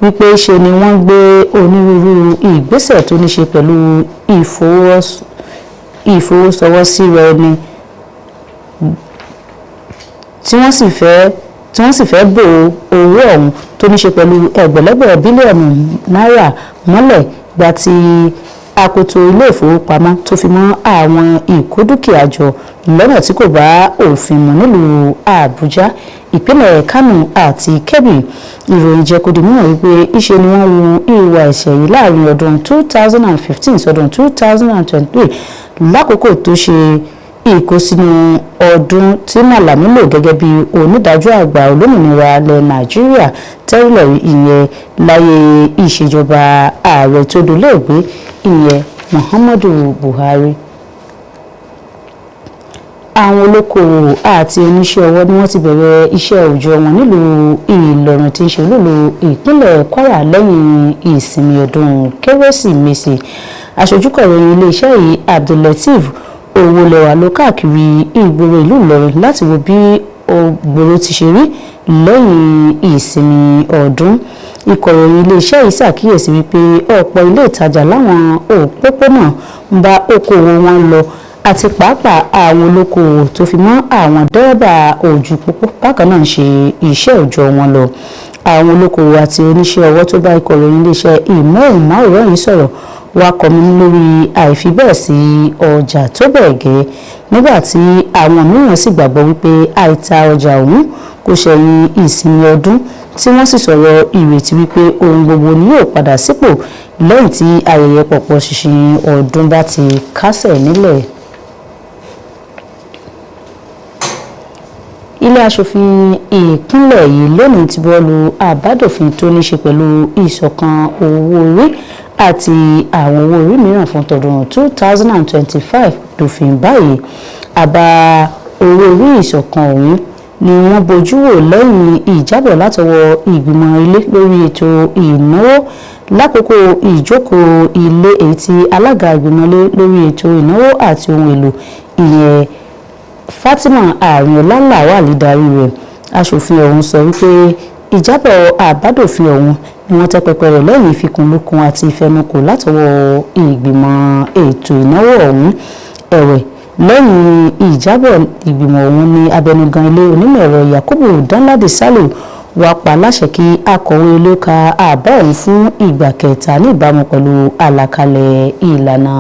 wípé ṣe ni wọ́n gbé onírúurú ìgbésẹ̀ tó ní ṣe pẹ̀lú ìfowósowọ́síra ẹni tí wọ́n sì fẹ́ bò owó ọ̀hún tó ní ṣe pẹ̀lú ẹgbẹ̀lẹ́gbẹ̀ bílíọ̀nù náírà mọ́lẹ̀ gba ti akoto ilé ìfowópamọ́ tó fi mọ́ àwọn ìkódúkìá jọ lọ́nà tí kò bá òfin mu nílùú Àbújá, ìpínlẹ̀ Kánò àti Kebbi. Ìròyìn jẹ́ kó di mímọ̀ wípé ìṣe ni wọ́n wu ìwà ẹ̀ṣẹ̀ yìí láàrin ọdún 2015 sọdún 2023 lákòókò tó ṣe ìkósínú ọdún tí Màlàmí lò gẹ́gẹ́ bí onídàájọ́ àgbà olómìnira ilẹ̀ Nàìjíríà tẹ́lẹ̀ ìyẹn láyé ìṣèjọba ààrẹ tó dolóògbé ìyẹn Muhammadu Buhari. Àwọn olókoòwò àti oníṣẹ́ ọwọ́ ni wọ́n ti bẹ̀rẹ̀ iṣẹ́ òòjọ́ wọn nílùú Ìlọrin tí ń ṣe olúlu ìpínlẹ̀ Kwara lẹ́yìn ìsinmi ọdún Kérésìmesì. Aṣojúkọ̀ròyìn iléeṣẹ́ yìí Abdulateef Owólẹ́wà ló káàkiri ìgboro ìlú Ìlọrin láti wo bí ògbòrò ti ṣe rí lẹ́yìn ìsinmi ọdún. Ìkọ̀ròyìn iléeṣẹ́ yìí ṣàkíyèsí wípé ọ̀pọ̀ ilé ìtajà láwọn òpópónà ń bá okòwò wọn lọ àti pàápàá àwọn olókoòwò tó fi mọ́ àwọn dẹ́rẹ́bà ojú pópó bákan náà ń ṣe iṣẹ́ òòjọ́ wọn lọ. Àwọn olókoòwò àti oníṣẹ́ ọwọ́ tó bá ìkọ̀ròyìn iléeṣẹ́ ìmọ̀ọ́máwòrán yìí sọ̀rọ̀ wá kọminú lórí àìfibẹ́ẹ̀ sí ọjà tó bẹ́ẹ̀ gẹ́ nígbà tí àwọn mìíràn sì gbàgbọ́ wípé àìta ọjà ọ̀hún kò ṣẹ̀yìn ìsinmi ọdún tí wọ́n sì sọ̀rọ̀ ìrètí wípé ohun gbogbo ni yóò padà sípò lẹ́yìn tí ayẹyẹ pọ̀pọ̀ ṣìnṣìn ọdún bá ti kásẹ̀ nílẹ̀. Ilé aṣòfin ìpínlẹ̀ yìí lónìí ti buwọ́lu àbádòfin tó ní ṣe pẹ̀lú ìṣọ̀kan owó orí àti àwọn owó orí mìíràn fún tọdún 2025 dòfin báyìí. Àbá owó orí ìṣọ̀kan ọ̀hún ni wọ́n bojú wò lẹ́yìn ìjábọ̀ látọwọ́ ìgbìmọ̀ ilé lórí ètò ìnáwó lákòókò ìjókòó ilé èyí tí alága ìgbìmọ̀ ilé lórí ètò ìnáwó àti ohun èlò ìyẹn Fatima Arinola wà lídarí rẹ̀. Aṣòfin ọ̀hún sọ wípé ìjábọ̀ àbádòfin ọ̀hún ni wọ́n tẹ́ pẹpẹ rẹ̀ lẹ́yìn ìfikùnlukùn àti ìfẹnukò látọwọ́ ìgbìmọ̀ ètò ìnáwó ọ̀hún. Ẹ̀wẹ̀ lẹ́yìn ìjábọ̀ ìgbìmọ̀ ọ̀hún ni abẹnugan ilé onímọ̀ ẹ̀rọ Yakubu Danladi Saliu wá pa láṣẹ kí akọ̀wé ilé ka àbá ọ̀hún fún ìgbà kẹta ní ìbámu pẹ̀lú àlàkalẹ̀ ìlànà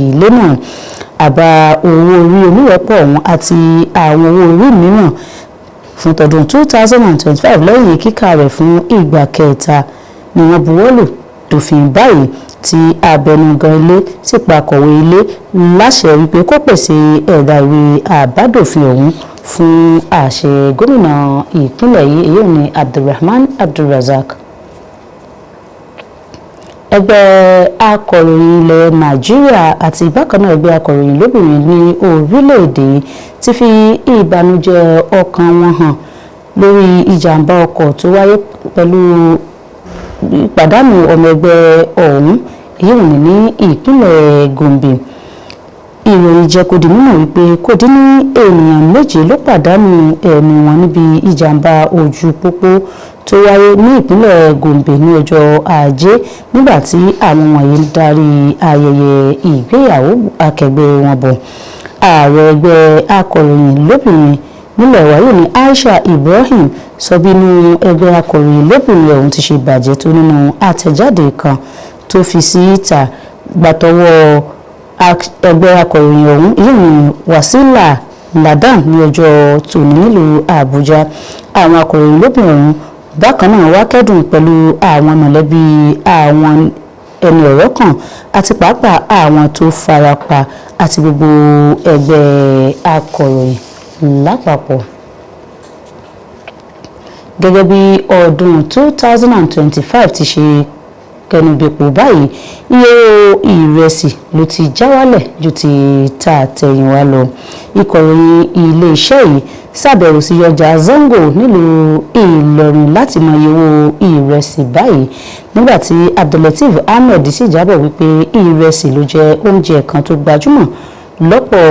ilé náà. Àbá owó orí oníwẹ̀pọ̀ ọ̀hún àti àwọn owó orí mìíràn fún tọdún 2025 lẹ́yìn kíkà rẹ̀ fún ìgbà kẹta ni wọ́n buwọ́lù dòfin báyìí tí abẹnugan ilé sì pa akọ̀wé ilé láṣẹ wípé kó pèsè ẹ̀dà ìwé àbádòfin ọ̀hún fún àṣẹ gómìnà ìpínlẹ̀ yìí èyí ni Abdulrahman Abdulrazak. Ẹgbẹ́ akọ̀ròyìn ilẹ̀ Nàìjíríà àti bákan náà ẹgbẹ́ akọ̀ròyìn lóbìnrin ní orílẹ̀-èdè ti fi ìbànújẹ́ ọkàn wọn hàn lórí ìjàmbá ọkọ̀ tó wáyé pẹ̀lú ìpàdánù ọmọ ẹgbẹ́ ọ̀hún èyí ní ìpínlẹ̀ Gombe. Ìròyìn jẹ́ kó di mímọ̀ wípé kò dín ní ènìyàn méje ló pàdánù ẹ̀mí wọn níbi ìjàmbá ojú pópó tó wáyé ní ìpínlẹ̀ Gombe ní ọjọ́ Ajé nígbà tí àwọn wọ̀nyí ń darí ayẹyẹ ìgbéyàwó akẹgbẹ́ wọn bọ̀. Ààrẹ ẹgbẹ́ akọ̀ròyìn lóbìnrin nílẹ̀ wáyé ní Aisha Ibrahim sọ bínú ẹgbẹ́ akọ̀ròyìn lóbìnrin ọ̀hún ti ṣe bàjẹ́ tó nínú àtẹ̀jáde kan tó fi síta gbàtọwọ́ ẹgbẹ́ akọ̀ròyìn ọ̀hún yìí ní Wasila Ladan ní ọjọ́ tòní nílùú Àbújá. Àwọn akọ̀ròyìn lóbìnrin ọ̀hún bákan náà wá kẹ́dùn pẹ̀lú àwọn mọ̀lẹ́bí àwọn ẹni ọ̀rọ̀ kan àti pàápàá àwọn tó farapa àti gbogbo ẹgbẹ́ akọ̀ròyìn lápapọ̀. gẹ́gẹ́ bí ọdún 2025 ti ṣe kẹnubẹ̀pọ̀ báyìí iye ìrẹsì ló ti já wálẹ̀ ju ti tàtẹ̀yìnwá lọ. Ìkọ̀ròyìn iléeṣẹ́ yìí ṣàbẹ̀wò sí ọjà Zango nílùú Ìlọrin láti mọ iye owó ìrẹsì báyìí nígbà tí Abdulateef Ahmed sì jábọ̀ wípé ìrẹsì ló jẹ́ oúnjẹ kan tó gbajúmọ̀ lọ́pọ̀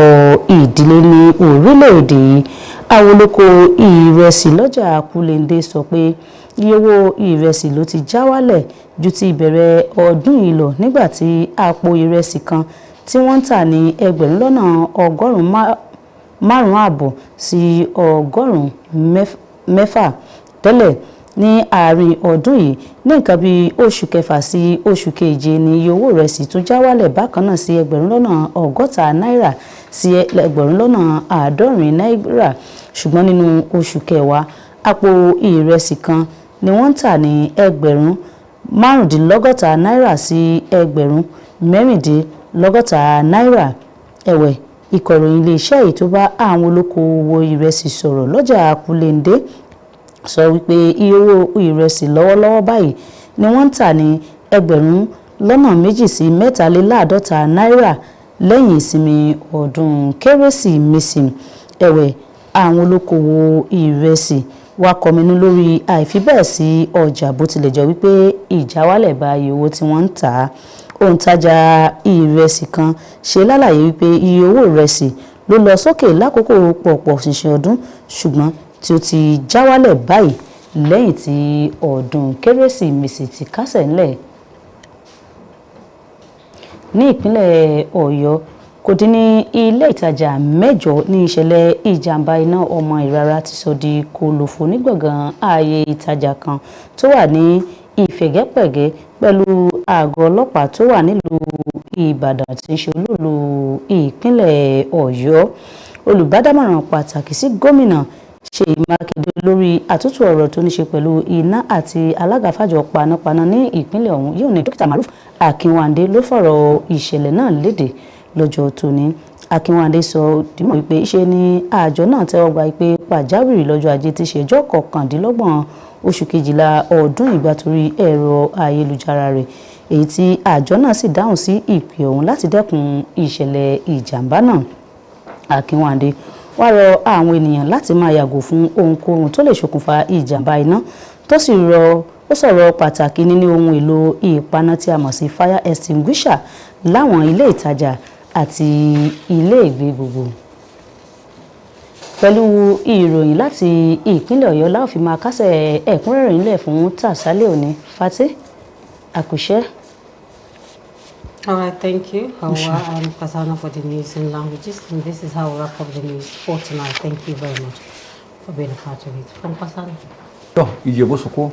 ìdílé ní orílẹ̀-èdè yìí. Awoloko ìrẹsì lọ́jà Kulende sọ pé iye owó ìrẹsì ló ti já wálẹ̀ ju ti ìbẹ̀rẹ̀ ọdún yìí lọ nígbà tí àpò ìrẹsì kan tí wọ́n ń tà ní ẹgbẹ̀rún lọ́nà ọgọ́rùn-ún márùn-ún àbọ̀ sí ọgọ́rùn-ún mẹ́fà tẹ́lẹ̀ ní àárín ọdún yìí. Ní nǹkan bí oṣù kẹfà sí oṣù keje ni iye owó ìrẹsì tó já wálẹ̀ bákan náà sí ẹgbẹ̀rún lọ́nà ọgọ́ta náírà sí ẹgbẹ̀rún lọ́nà àádọ́rin náírà, ṣùgbọ́n nínú oṣù kẹwàá àpò ìrẹsì kan ni wọ́n ń tà ní ẹgbẹ̀rún márùndínlọ́gọ́ta náírà sí ẹgbẹ̀rún mẹ́rìndínlọ́gọ́ta náírà. Ẹ̀wẹ̀, ìkọ̀ròyìn iléeṣẹ́ yìí tó bá àwọn olókoòwò ìrẹsì sọ̀rọ̀ lọ́jà Kulende sọ wípé iye owó ìrẹsì lọ́wọ́lọ́wọ́ báyìí ni wọ́n ń tà ní ẹgbẹ̀rún lọ́nà méjì sí mẹ́tàléláàádọ́ta náírà lẹ́yìn ìsinmi ọdún Kérésìmesì. Ẹ̀wẹ̀, àwọn olókoòwò ìrẹsì wá kọminú lórí àìfibẹ́ẹ̀ sí ọjà bó tilẹ̀ jẹ́ wípé ìjáwálẹ̀ bá iye owó tí wọ́n ń tà á. Òǹtajà ìrẹsì kan ṣe lálàyé wípé iye owó ìrẹsì ló lọ sókè lákòókò pọ̀pọ̀ ṣìnṣìn ọdún ṣùgbọ́n tí ó ti já wálẹ̀ báyìí lẹ́yìn tí ọdún Kérésìmesì ti kásẹ̀ ńlẹ̀. Ní ìpínlẹ̀ Ọ̀yọ́ kò dín ní ilé ìtajà mẹ́jọ ní ìṣẹ̀lẹ̀ ìjàmbá iná ọmọ ìrara ti sọ di kòlòfò ní gbọ̀ngàn ààyè ìtajà kan tó wà ní ìfẹ̀gẹ́pẹ̀gẹ́ pẹ̀lú àgọ́ ọlọ́pàá tó wà nílùú Ìbàdàn tí ń ṣe olúùlú ìpínlẹ̀ Ọ̀yọ́. Olùbádámọ̀ràn pàtàkì sí gómìnà Ṣèyí Mákindé lórí àtúntò ọ̀rọ̀ tó ní ṣe pẹ̀lú iná àti alága fàjọ panápaná ní ìpínlẹ̀ ọ̀hún yóò ní dókítà Maruf Akínwándé ló fọ̀rọ̀ ìṣẹ̀lẹ̀ náà léde lọ́jọ́ tóní. Akínwándé sọ dìmọ̀ wípé ṣe ni àjọ náà tẹ́wọ́ gba ìpè pàjáwìrì lọ́jọ́ ajé tí ṣe ọjọ́ kọkàndínlọ́gbọ̀n oṣù kejìlá ọdún ìgbà torí ẹ̀rọ ayélujára rẹ̀, èyí tí àjọ náà sì dáhùn sí ìpè ọ̀hún láti dẹ́kun ìṣẹ̀lẹ̀ ìjàmbá náà. Akínwándé wá rọ àwọn ènìyàn láti máa yàgò fún ohunkóhun tó lè ṣokùnfà ìjàmbá iná tó sì sọ̀rọ̀ pàtàkì níní ohun èlò ìpaná tí a mọ̀ sí fire extinguisher láwọn ilé ìtajà àti ilé ìgbé gbogbo. Pẹ̀lú ìròyìn láti ìpínlẹ̀ Ọ̀yọ́ la ó fi máa kásẹ̀ ẹ̀kúnrẹ́rẹ́ nílẹ̀ fún tàṣálẹ́ òní. Fatih Àkùṣẹ́. All right, thank you, Hawa and Kasana, for the news in languages. And this is how we wrap up the news for tonight. Thank you very much for being a part of it. From Kasana. To, ije bo soko.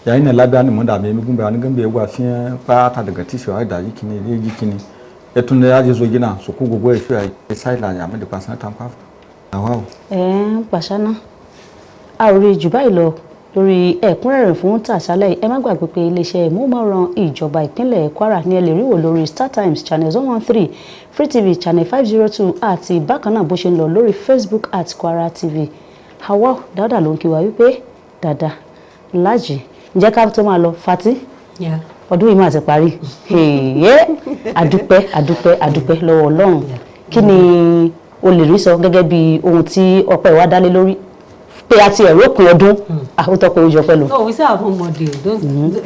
Yayin da labiya ni mun da me migun bayani gambe gwa fiyan pata daga tisho ai da yikini ne yikini. Etun da yaje zo gina soko gogo e fi ai side line ya me de Kasana tampa. Wow. Kasana. A ò rí jù báyìí lọ lórí ẹ̀kúnrẹ́rẹ́ fún tàṣálẹ́. Ẹ má gbàgbé pé iléeṣẹ́ ìmúmáran ìjọba ìpínlẹ̀ Kwara ní ẹ lè rí wò lórí Star Times channel 113, Free TV channel 502 àti bákan náà bó ṣe ń lọ lórí Facebook @Kwara TV. Hawa dáadáa ló ń kí wa wípé dáadáa lájì. Ǹjẹ́ ká tó máa lọ Fatih? Ọdún yìí máa ti parí. Àdúpẹ́ lọ́wọ́ Ọlọ́run. Kí ni o lè rí sọ gẹ́gẹ́ bí ohun tí ọpẹ́ wa dálé lórí? Pé àti ẹ̀rọ òpin ọdún ó tọ́ pé ó jọ pẹ̀lú. Oh, we say our home model.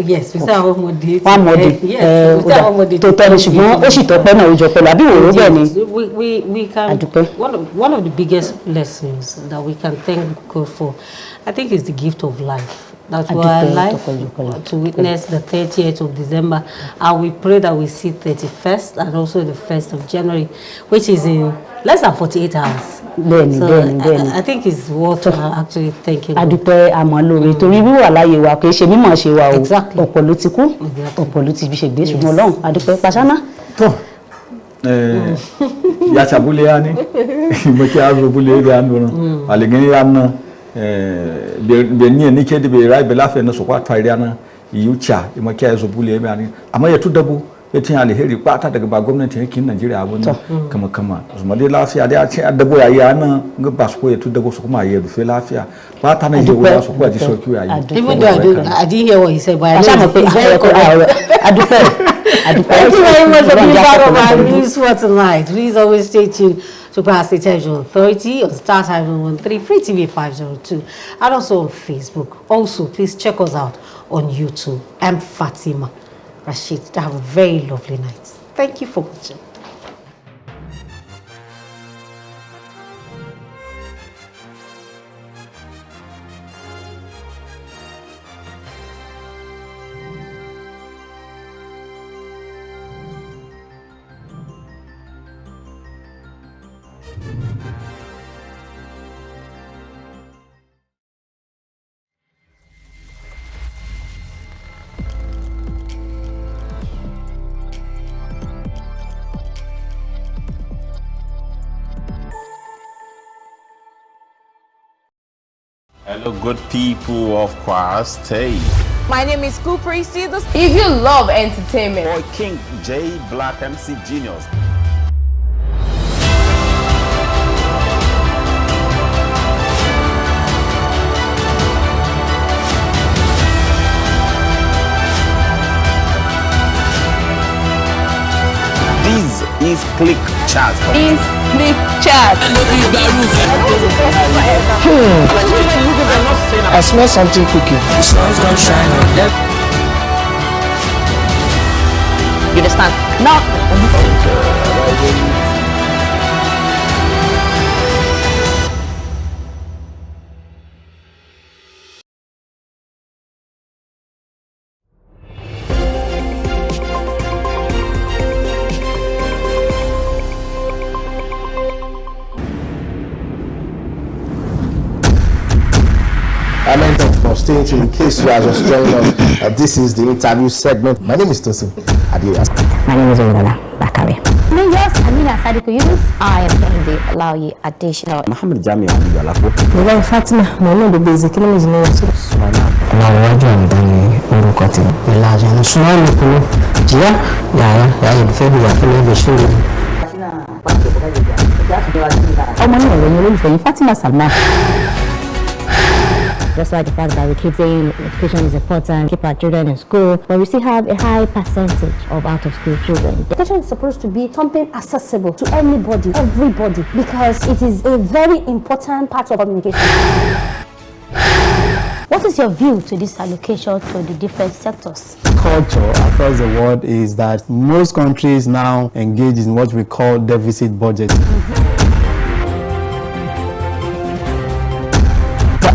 Yes, we say our home model. One model. Yes, we say our home model. Tó tẹ́ni ṣùgbọ́n ó sì tọ́pẹ́ náà ó jọ pẹ̀lú àbí òwúrọ̀ bẹ́ẹ̀ ni. We can. One of the biggest lessons that we can thank God for, I think, is the gift of life. That we are alive to witness the 30th of December, and we pray that we see 31st and also the 1st of January, which is in less than 48 hours. Bẹ́ẹ̀ni. I think it's worth actually thanking. Adúpẹ́ àmọ́ lóore torí wíwà láyé wa kì í ṣe mímọ̀ ṣe wa o. Ọ̀pọ̀ ló ti kú, ọ̀pọ̀ ló ti fi ṣègbé ṣùgbọ́n Ọlọ́run adúpẹ́ Pasana. To. Ya chabule yani. Mo ki azu bule ya ndono. Alegeni ya na be ni ke de be rai be lafe na so kwa twaria na yucha mo ki azu bule ya ni. Ama yetu dabu yatin alheri kwata daga ba gwamnati yake Najeriya abun kama zuma dai lafiya dai a ce adabo yayi nan ga ba su ko ya tuddago su kuma yayi rufe lafiya ba ta nan yayi su ko ji sauki yayi even though I didn't hear what he said, but I know Thank you very much for being part of our news for tonight. Please always stay tuned to Kwara State Television Authority on Star Time 113, Free TV 502, and also on Facebook. Also, please check us out on YouTube. I'm Fatima Rashid. Have a very lovely night. Thank you for watching. Hello, good people of Kwara State. My name is Kupri Sidus. If you love entertainment, Boy King J Black MC Genius. This is Click Chat. Is Click Chat. I smell something cooking. The sun's gonna shine on them. You understand? Now. Staying tuned. In case you are just joining us, this is the interview segment. My name is Tosin Adias. My name is Olala Bakari. Yes, Amina Sadiku Yunus. I am Kennedy Alawi additional. Muhammad Jami Abdulalapo. Well, Fatima, my name is Basic. My name is Sumana. Lawaju Amidani Urukoti. Elijah and Sumana Kulu. Jia, Yaya, in February, the show. Oh, my name is Fatima Salma. That's why the fact that we keep saying education is important, keep our children in school, but we still have a high percentage of out-of-school children. Education is supposed to be something accessible to anybody, everybody, because it is a very important part of communication. What is your view to this allocation to the different sectors? Culture across the world is that most countries now engage in what we call deficit budget.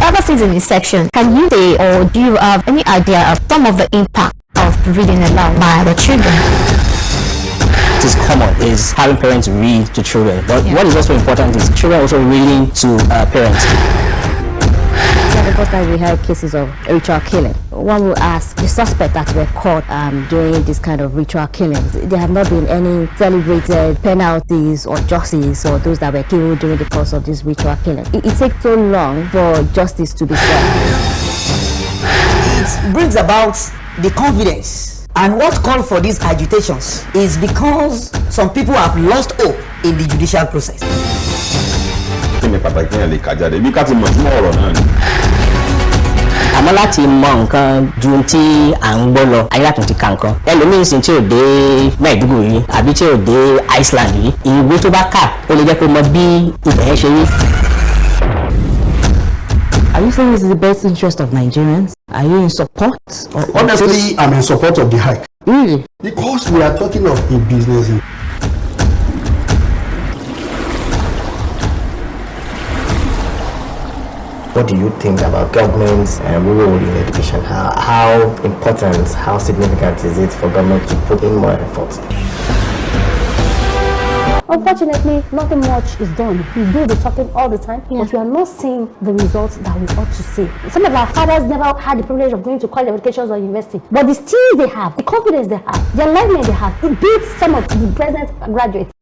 Ever since in this section, can you say or do you have any idea of some of the impact of reading aloud by the children? What is common is having parents read to children, but what is also important is children also reading to parents. The first time we heard cases of ritual killing, one will ask the suspect that were caught doing this kind of ritual killings. There have not been any celebrated penalties or justice or those that were killed during the course of this ritual killing. It takes so long for justice to be served. It brings about the confidence, and what called for these agitations is because some people have lost hope in the judicial process. Àmọ́ láti mọ nǹkan ju tí à ń gbọ́ lọ ayé àtúntì ka nǹkan ẹlòmíín sì tí ò dé Maiduguri yìí àbí tí ò dé Iceland yìí ìwé tó bá kà ó lè jẹ́ pé mọ bí ibẹ̀ yẹn ṣe rí. Are you saying this is the best interest of Nigerians? Are you in support? Honestly, I'm in support of the hike. Really? Because we are talking of a business. What do you think about government's role in education? How important, how significant is it for government to put in more effort? Unfortunately, nothing much is done. We do the talking all the time, but we are not seeing the results that we ought to see. Some of our fathers never had the privilege of going to college education or university, but the skills they have, the confidence they have, the alignment they have, it beats some of the present graduates.